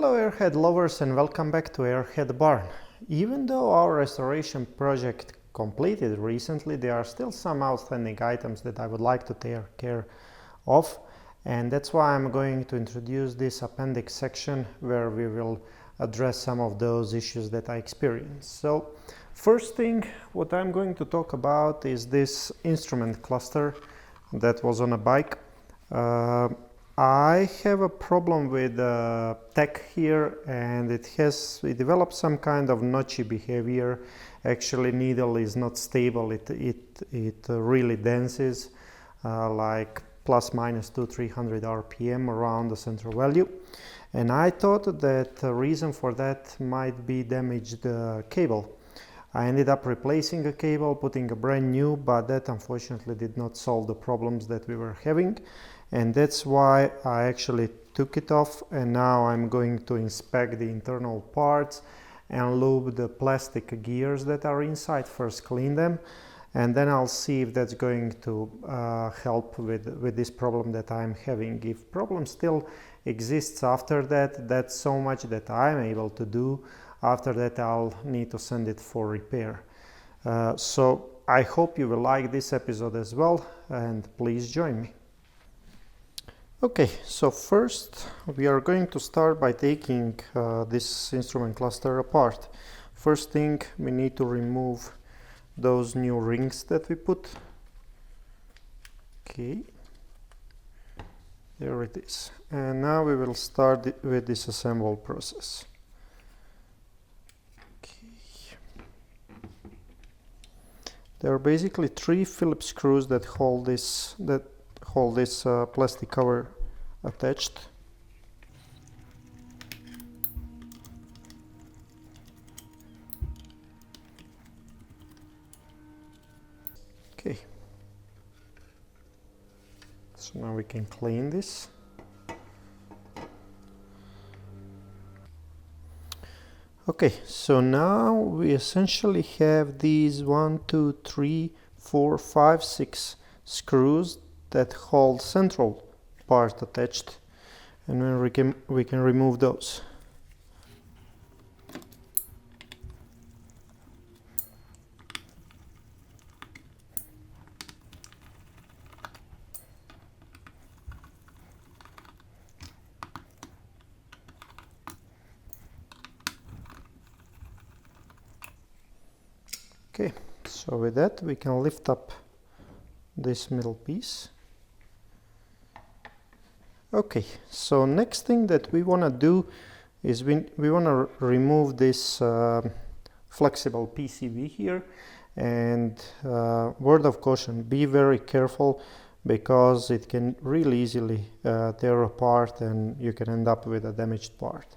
Hello Airhead lovers and welcome back to Airhead Barn. Even though our restoration project completed recently, there are still some outstanding items that I would like to take care of, and that's why I'm going to introduce this appendix section where we will address some of those issues that I experienced. So first thing what I'm going to talk about is this instrument cluster that was on a bike. I have a problem with the tech here, and it developed some kind of notchy behavior. Actually, needle is not stable. It really dances like plus minus 200-300 RPM around the central value. And I thought that the reason for that might be damaged cable. I ended up replacing a cable, putting a brand new, but that unfortunately did not solve the problems that we were having. And that's why I actually took it off, and now I'm going to inspect the internal parts and lube the plastic gears that are inside. First clean them, and then I'll see if that's going to help with this problem that I'm having. If problem still exists after that, that's so much that I'm able to do. After that I'll need to send it for repair. So I hope you will like this episode as well, and please join me. Okay, so first we are going to start by taking this instrument cluster apart. First thing, we need to remove those new rings that we put. Okay, there it is. And now we will start with this assemble process. Okay. There are basically 3 Phillips screws that hold this plastic cover attached. Okay, so now we can clean this. Okay, so now we essentially have these 1, 2, 3, 4, 5, 6 screws that hold central part attached, and then we can remove those. Okay, so with that we can lift up this middle piece. Okay, so next thing that we want to do is we want to remove this flexible PCB here, and word of caution, be very careful because it can really easily tear apart and you can end up with a damaged part.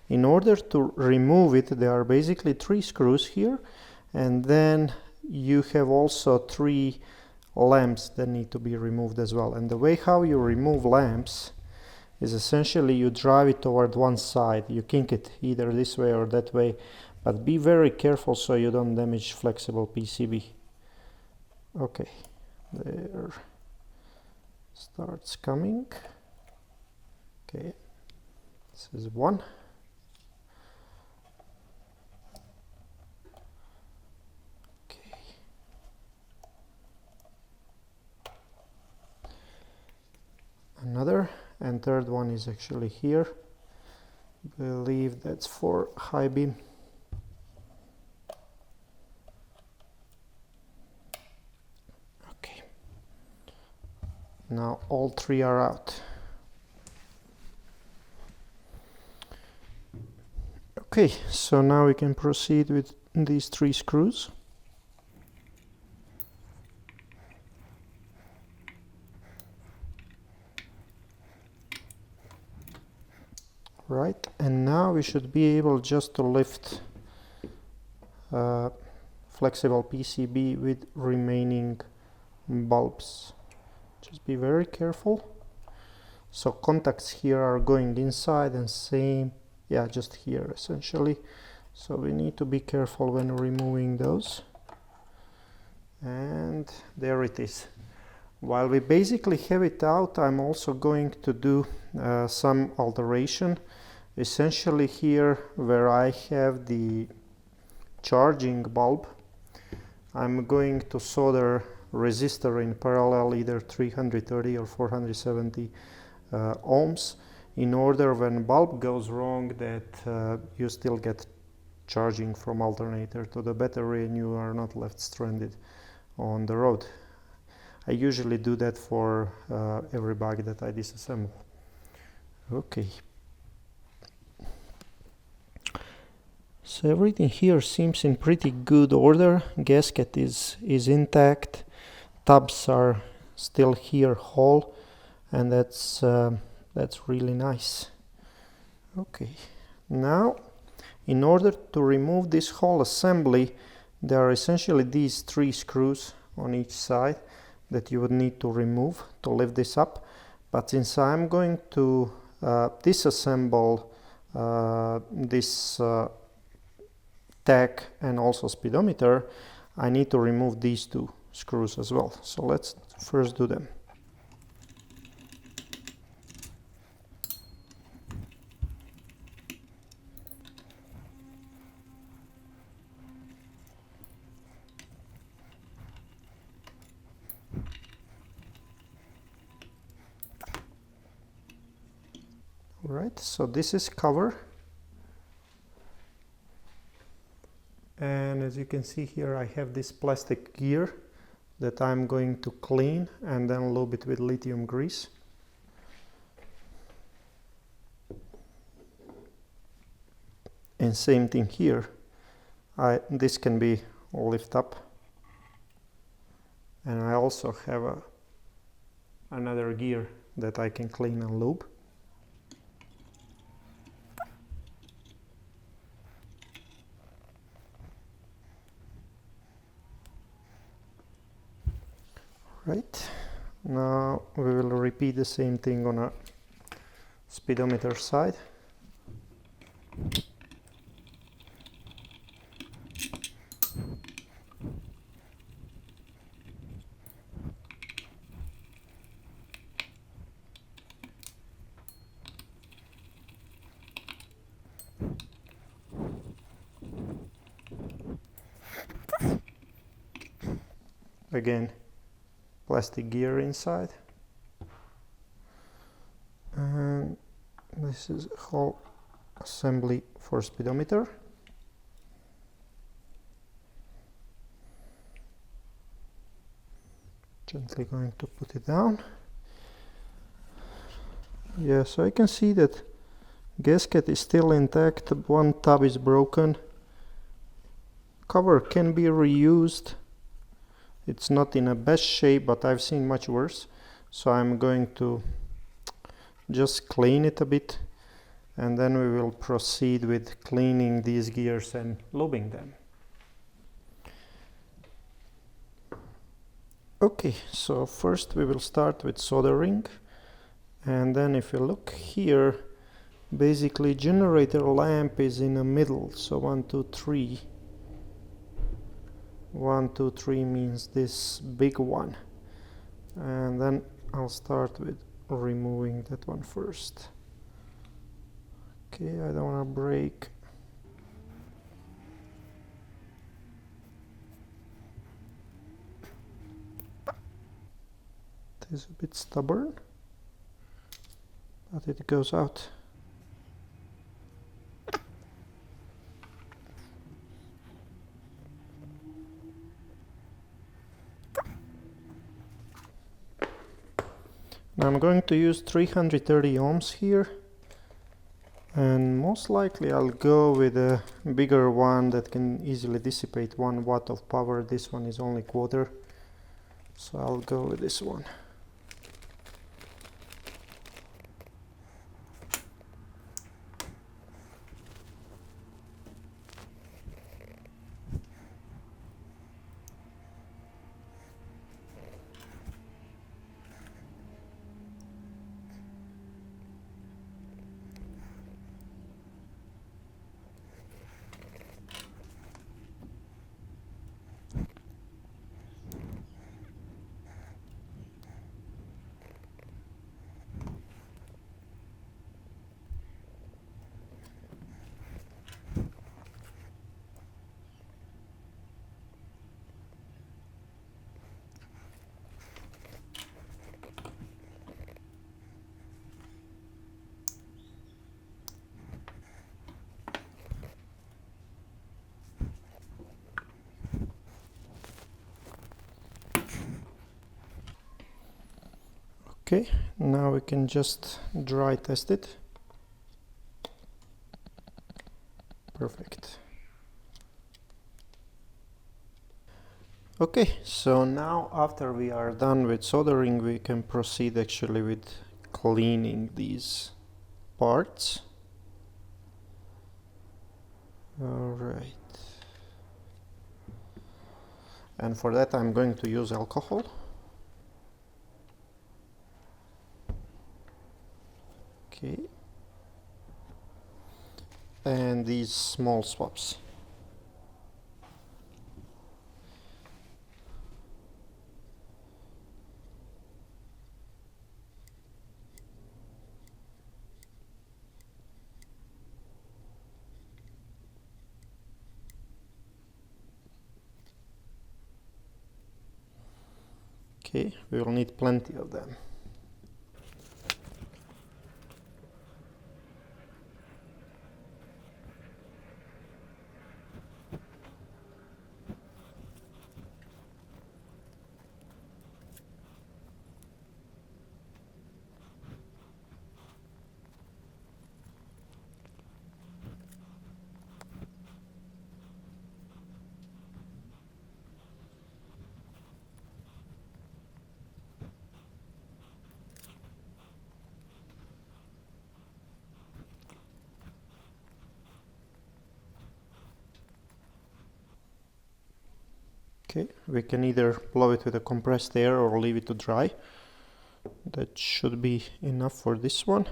In order to remove it, there are basically 3 screws here, and then you have also 3 lamps that need to be removed as well. And the way how you remove lamps is essentially you drive it toward one side, you kink it either this way or that way, but be very careful so you don't damage flexible PCB. Okay, there starts coming. Okay, this is one. Another, and third one is actually here. Believe that's for high beam. Okay, now all 3 are out. Okay, so now we can proceed with these 3 screws. Right, and now we should be able just to lift flexible PCB with remaining bulbs. Just be very careful. So contacts here are going inside, and same, yeah, just here essentially. So we need to be careful when removing those. And there it is. While we basically have it out, I'm also going to do some alteration Essentially here where I have the charging bulb, I'm going to solder resistor in parallel, either 330 or 470 ohms, in order when bulb goes wrong that you still get charging from alternator to the battery and you are not left stranded on the road. I usually do that for every bug that I disassemble. Okay. So everything here seems in pretty good order. Gasket is intact. Tabs are still here whole, and that's really nice. Okay. Now, in order to remove this whole assembly, there are essentially these 3 screws on each side that you would need to remove to lift this up. But since I'm going to disassemble this tach and also speedometer, I need to remove these 2 screws as well. So let's first do them. Right, so this is cover, and as you can see here I have this plastic gear that I'm going to clean and then lube it with lithium grease. And same thing here, this can be lift up, and I also have another gear that I can clean and lube. Right, now we will repeat the same thing on a speedometer side. Again, plastic gear inside, and this is a whole assembly for speedometer. Gently going to put it down. Yeah, so I can see that gasket is still intact, 1 tab is broken. Cover can be reused. It's not in a best shape, but I've seen much worse. So I'm going to just clean it a bit, and then we will proceed with cleaning these gears and lubing them. Okay, so first we will start with soldering, and then if you look here, basically generator lamp is in the middle, so 1, 2, 3. 1, 2, 3 means this big one, and then I'll start with removing that one first. Okay, I don't want to break. It is a bit stubborn, but it goes out. Now I'm going to use 330 ohms here, and most likely I'll go with a bigger one that can easily dissipate 1 watt of power. This one is only 1/4, so I'll go with this one. Okay, now we can just dry test it. Perfect. Okay, so now after we are done with soldering, we can proceed actually with cleaning these parts. Alright. And for that I'm going to use alcohol. Okay. And these small swabs. Okay, we will need plenty of them. Okay, we can either blow it with a compressed air or leave it to dry. That should be enough for this one.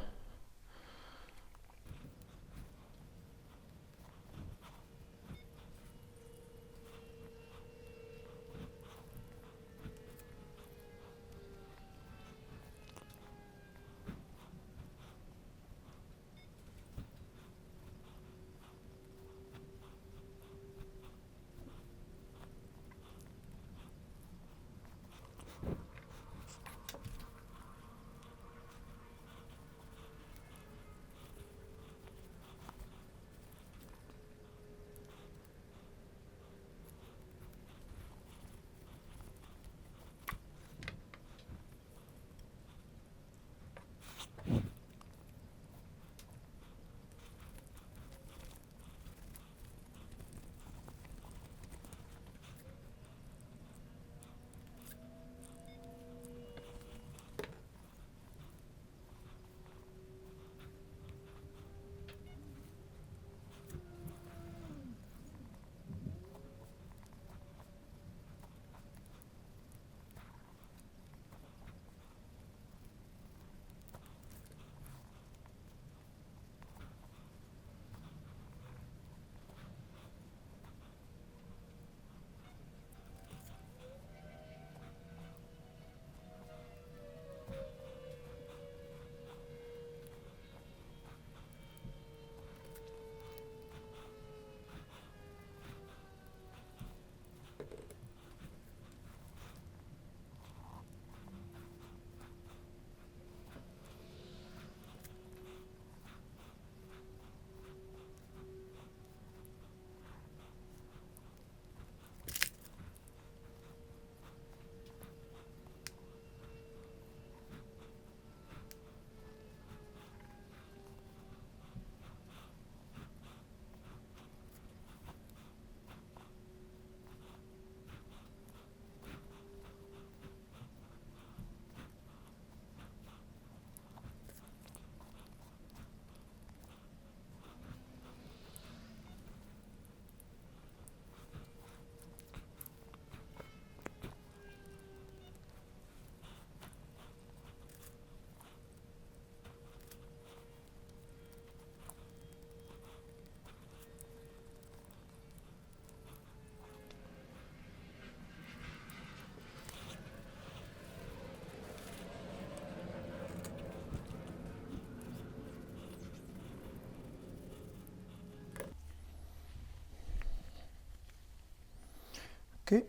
Okay,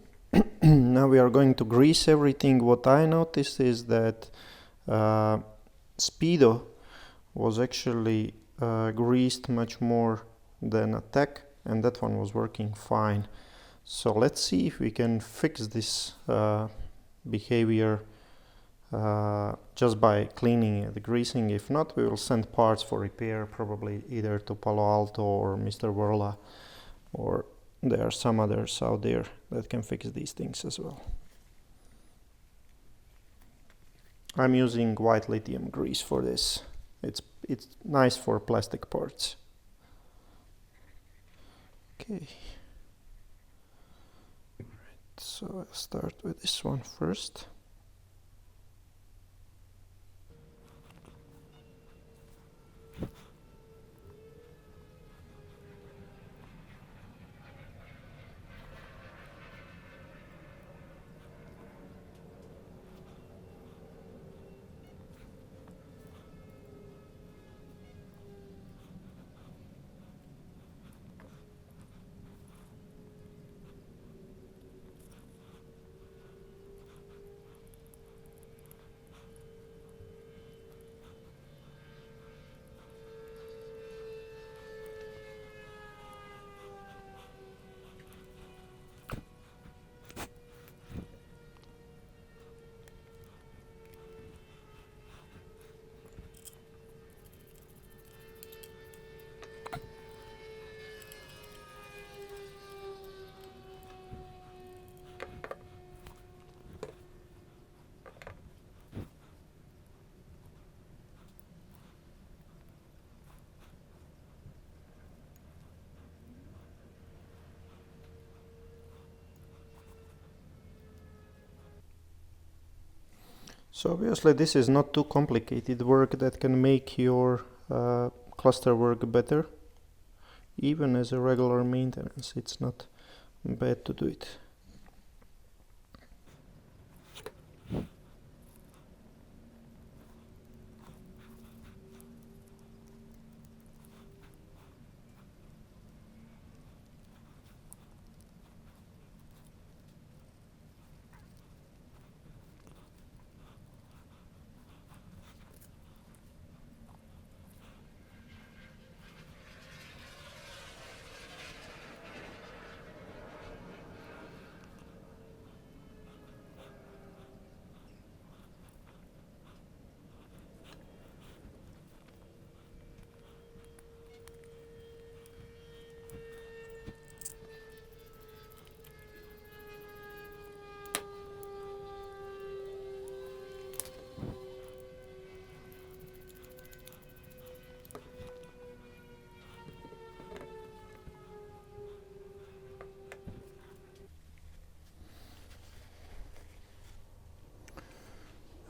now we are going to grease everything. What I noticed is that Speedo was actually greased much more than Attack, and that one was working fine. So let's see if we can fix this behavior just by cleaning and greasing. If not, we will send parts for repair, probably either to Palo Alto or Mr. Worla, or there are some others out there that can fix these things as well. I'm using white lithium grease for this. It's nice for plastic parts. Okay. Right, so I'll start with this one first. So obviously this is not too complicated work that can make your cluster work better. Even as a regular maintenance, it's not bad to do it.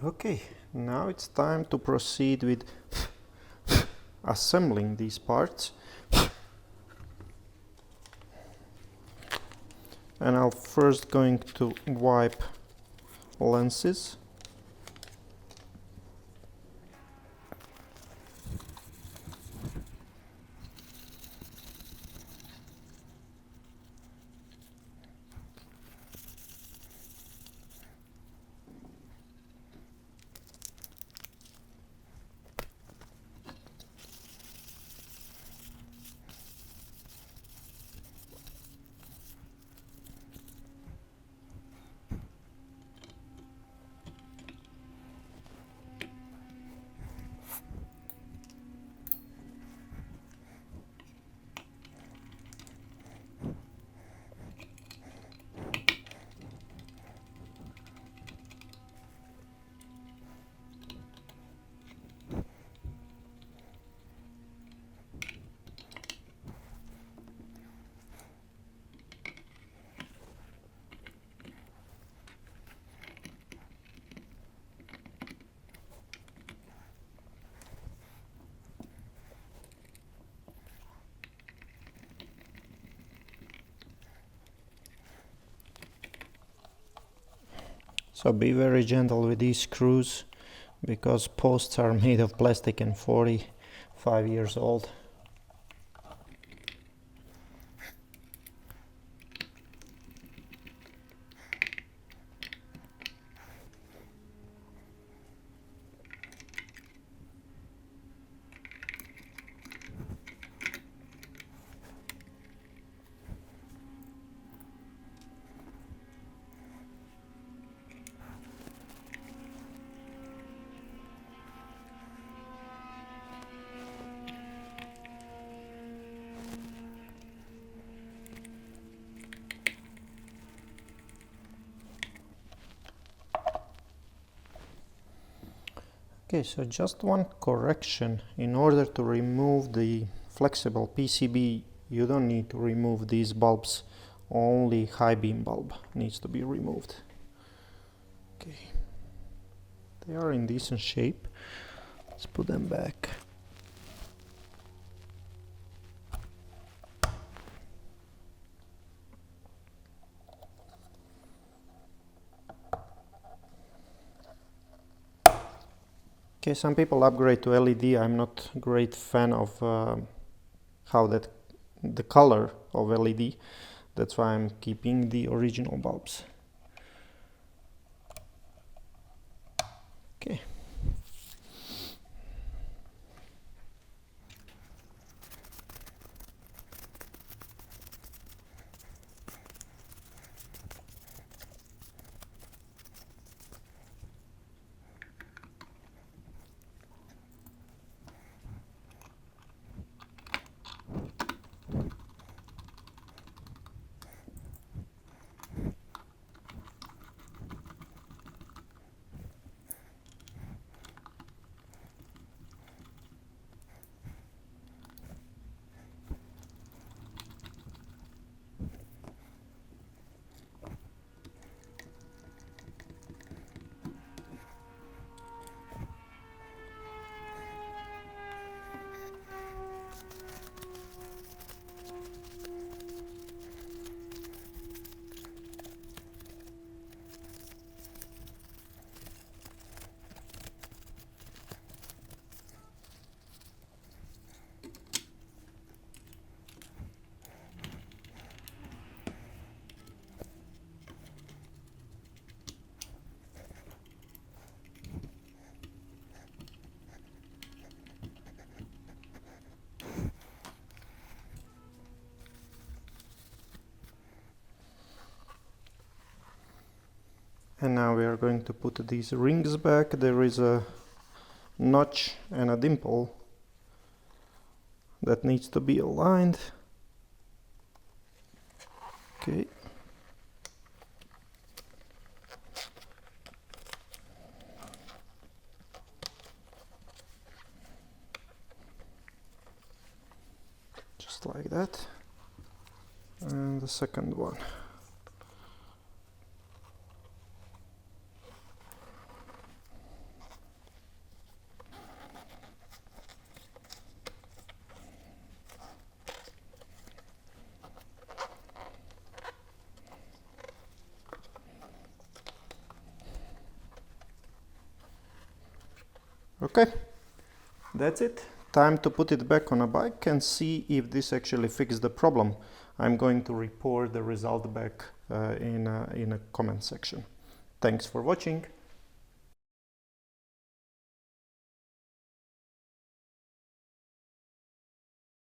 Okay, now it's time to proceed with assembling these parts. And I'm first going to wipe lenses. So be very gentle with these screws, because posts are made of plastic and 45 years old. Okay, so just one correction. In order to remove the flexible PCB, you don't need to remove these bulbs. Only high beam bulb needs to be removed. Okay, they are in decent shape. Let's put them back. Okay, some people upgrade to LED. I'm not a great fan of how the color of LED. That's why I'm keeping the original bulbs. Okay. And now we are going to put these rings back. There is a notch and a dimple that needs to be aligned. Okay. Just like that. And the second one. Okay, that's it. Time to put it back on a bike and see if this actually fixed the problem. I'm going to report the result back in a comment section. Thanks for watching.